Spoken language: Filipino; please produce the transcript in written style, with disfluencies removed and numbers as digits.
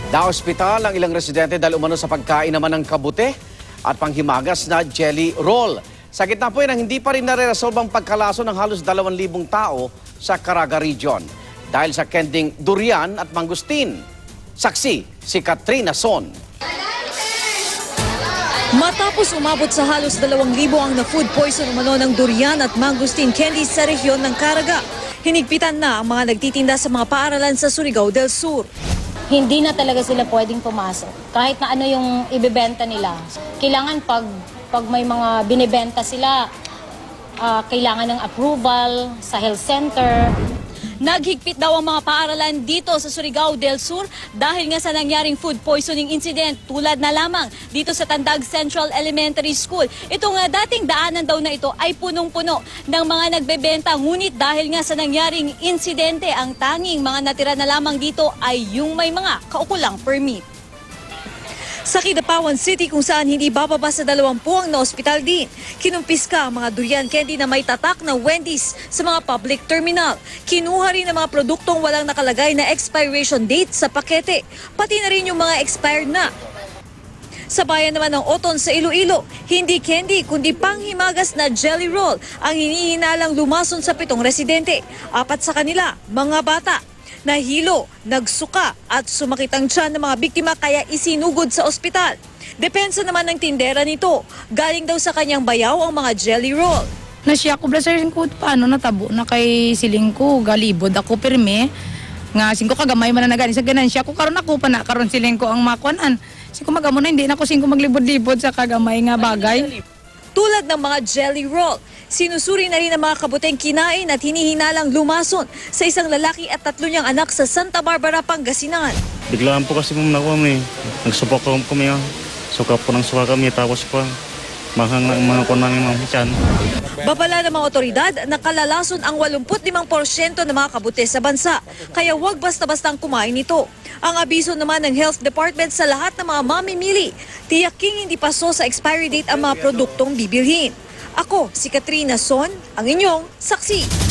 Naospital ang ilang residente dahil umano sa pagkain naman ng kabute at panghimagas na jelly roll. Sa gitna po yan, hindi pa rin nare-resolve ang pagkalaso ng halos 2,000 tao sa Caraga Region dahil sa kending durian at mangustin. Saksi si Katrina Son. Matapos umabot sa halos 2,000 ang na-food poison umano ng durian at mangustin candy sa rehiyon ng Caraga. Hinigpitan na ang mga nagtitinda sa mga paaralan sa Surigao del Sur. Hindi na talaga sila pwedeng pumasok. Kahit na ano yung ibebenta nila. Kailangan pag may mga binibenta sila, kailangan ng approval sa health center. Naghigpit daw ang mga paaralan dito sa Surigao del Sur dahil nga sa nangyaring food poisoning incident tulad na lamang dito sa Tandag Central Elementary School. Itong dating daanan daw na ito ay punong-puno ng mga nagbebenta, ngunit dahil nga sa nangyaring insidente, ang tanging mga natira na lamang dito ay yung may mga kaukulang permit. Sa Kidapawan City kung saan hindi bababa sa 20 ang na-ospital din. Kinumpiska ang mga durian candy na may tatak na Wendy's sa mga public terminal. Kinuha rin ang mga produktong walang nakalagay na expiration date sa pakete. Pati na rin yung mga expired na. Sa bayan naman ng Oton sa Iloilo, hindi candy kundi panghimagas na jelly roll ang hinihinalang lumason sa 7 residente. 4 sa kanila, mga bata. Nahilo, nagsuka at sumakit ang tiyan ng mga biktima kaya isinugod sa ospital. Depensa naman ng tindera nito, galing daw sa kanyang bayaw ang mga jelly roll. Nasya ko brother ko paano natabo na kay siling ko galibod ako perme nga singko kagamay man na gani sa ganansya ko karon ako pa na karon siling ko ang makuanan. Singko magamo na hindi na ko singko maglibod-libod sa kagamay nga bagay. Tulad ng mga jelly roll, sinusuri na rin ang mga kabuteng kinain at hinihinalang lumason sa isang lalaki at 3 niyang anak sa Santa Barbara, Pangasinan. Biglaan po kasi mong nakuha kami. Nagsupok ko kami. Suka po ng suka kami. Tapos po, mahang mga ko namin mga hichan. Babala ng mga otoridad na kalalason ang 85% ng mga kabute sa bansa. Kaya huwag basta-bastang kumain nito. Ang abiso naman ng Health Department sa lahat ng mga mamimili, tiyaking hindi paso sa expiry date ang mga produktong bibilhin. Ako, si Katrina Son, ang inyong saksi.